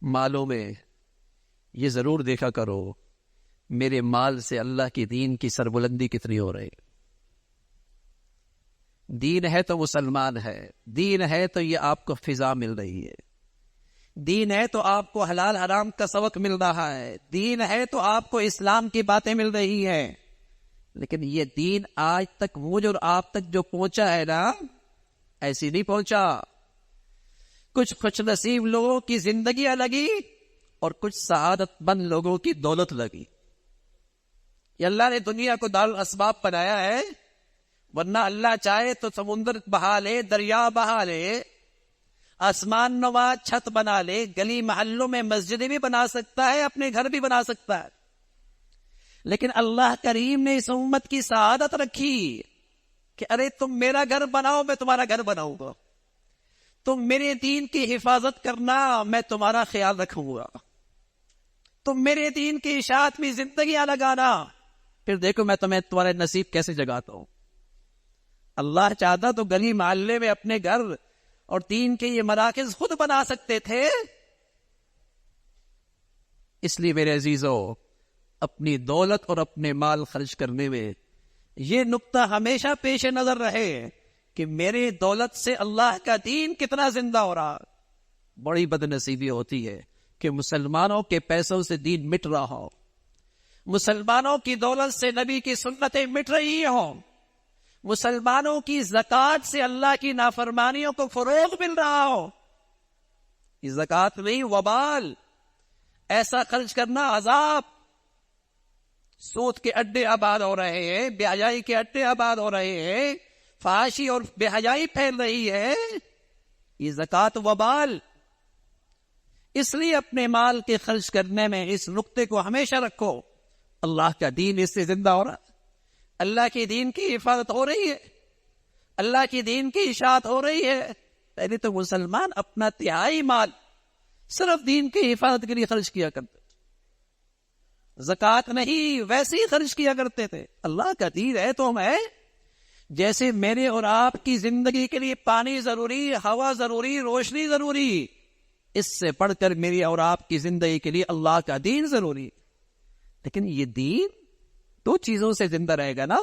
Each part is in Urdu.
مالوں میں یہ ضرور دیکھا کرو میرے مال سے اللہ کی دین کی سربلندی کتنی ہو رہی. دین ہے تو مسلمان ہے، دین ہے تو یہ آپ کو فضا مل رہی ہے، دین ہے تو آپ کو حلال حرام کا سبق مل رہا ہے، دین ہے تو آپ کو اسلام کی باتیں مل رہی ہیں. لیکن یہ دین آج تک مجھ اور آپ تک جو پہنچا ہے نا، ایسی نہیں پہنچا. کچھ خوش نصیب لوگوں کی زندگیاں لگی اور کچھ سعادت مند لوگوں کی دولت لگی. یہ اللہ نے دنیا کو دار الاسباب بنایا ہے، ورنہ اللہ چاہے تو سمندر بہا لے، دریا بہا لے، آسمان نما چھت بنا لے، گلی محلوں میں مسجدیں بھی بنا سکتا ہے، اپنے گھر بھی بنا سکتا ہے. لیکن اللہ کریم نے اس امت کی سعادت رکھی کہ ارے تم میرا گھر بناؤ، میں تمہارا گھر بناؤں گا، تم میرے دین کی حفاظت کرنا، میں تمہارا خیال رکھوں گا، تم میرے دین کی اشاعت میں زندگیاں لگانا، پھر دیکھو میں تمہیں تمہارے نصیب کیسے جگاتا ہوں. اللہ چاہتا تو گلی محلے میں اپنے گھر اور دین کے یہ مراکز خود بنا سکتے تھے. اس لیے میرے عزیزو، اپنی دولت اور اپنے مال خرچ کرنے میں یہ نقطہ ہمیشہ پیش نظر رہے کہ میرے دولت سے اللہ کا دین کتنا زندہ ہو رہا. بڑی بد نصیبی ہوتی ہے کہ مسلمانوں کے پیسوں سے دین مٹ رہا ہو، مسلمانوں کی دولت سے نبی کی سنتیں مٹ رہی ہوں، مسلمانوں کی زکوٰۃ سے اللہ کی نافرمانیوں کو فروغ مل رہا ہو. یہ زکوٰۃ نہیں، وبال. ایسا خرچ کرنا عذاب. سود کے اڈے آباد ہو رہے ہیں، بے حیائی کے اڈے آباد ہو رہے ہیں، فحاشی اور بے حیائی پھیل رہی ہے. یہ زکوٰۃ وبال. اس لیے اپنے مال کے خرچ کرنے میں اس نقطے کو ہمیشہ رکھو، اللہ کا دین اس سے زندہ ہو رہا، اللہ کی دین کی حفاظت ہو رہی ہے، اللہ کی دین کی اشاعت ہو رہی ہے. پہلے تو مسلمان اپنا تہائی مال صرف دین کی حفاظت کے لیے خرچ کیا کرتے، زکوٰۃ نہیں ویسے ہی خرچ کیا کرتے تھے. اللہ کا دین ہے تو ہمیں، جیسے میرے اور آپ کی زندگی کے لیے پانی ضروری، ہوا ضروری، روشنی ضروری، اس سے پڑھ کر میری اور آپ کی زندگی کے لیے اللہ کا دین ضروری. لیکن یہ دین دو چیزوں سے زندہ رہے گا نا،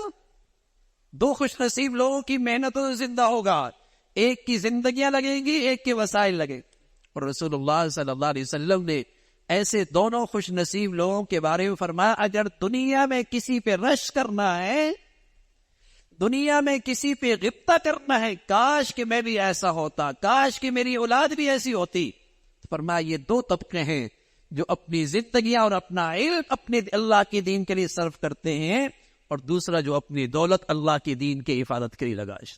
دو خوش نصیب لوگوں کی محنتوں سے زندہ ہوگا. ایک کی زندگیاں لگیں گی، ایک کے وسائل لگیں. اور رسول اللہ صلی اللہ علیہ وسلم نے ایسے دونوں خوش نصیب لوگوں کے بارے میں فرمایا، اگر دنیا میں کسی پہ رش کرنا ہے، دنیا میں کسی پہ غبطہ کرنا ہے، کاش کہ میں بھی ایسا ہوتا، کاش کہ میری اولاد بھی ایسی ہوتی. فرمایا یہ دو طبقے ہیں جو اپنی زندگیاں اور اپنا علم اپنے اللہ کے دین کے لیے صرف کرتے ہیں، اور دوسرا جو اپنی دولت اللہ کے دین کی حفاظت کے لیے لگائے.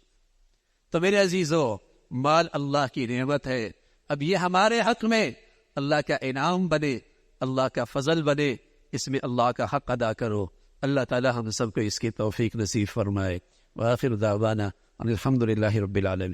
تو میرے عزیزو، مال اللہ کی نعمت ہے. اب یہ ہمارے حق میں اللہ کا انعام بنے، اللہ کا فضل بنے، اس میں اللہ کا حق ادا کرو. اللہ تعالی ہم سب کو اس کی توفیق نصیب فرمائے. وآخر دعوانا الحمد للہ رب العالمین.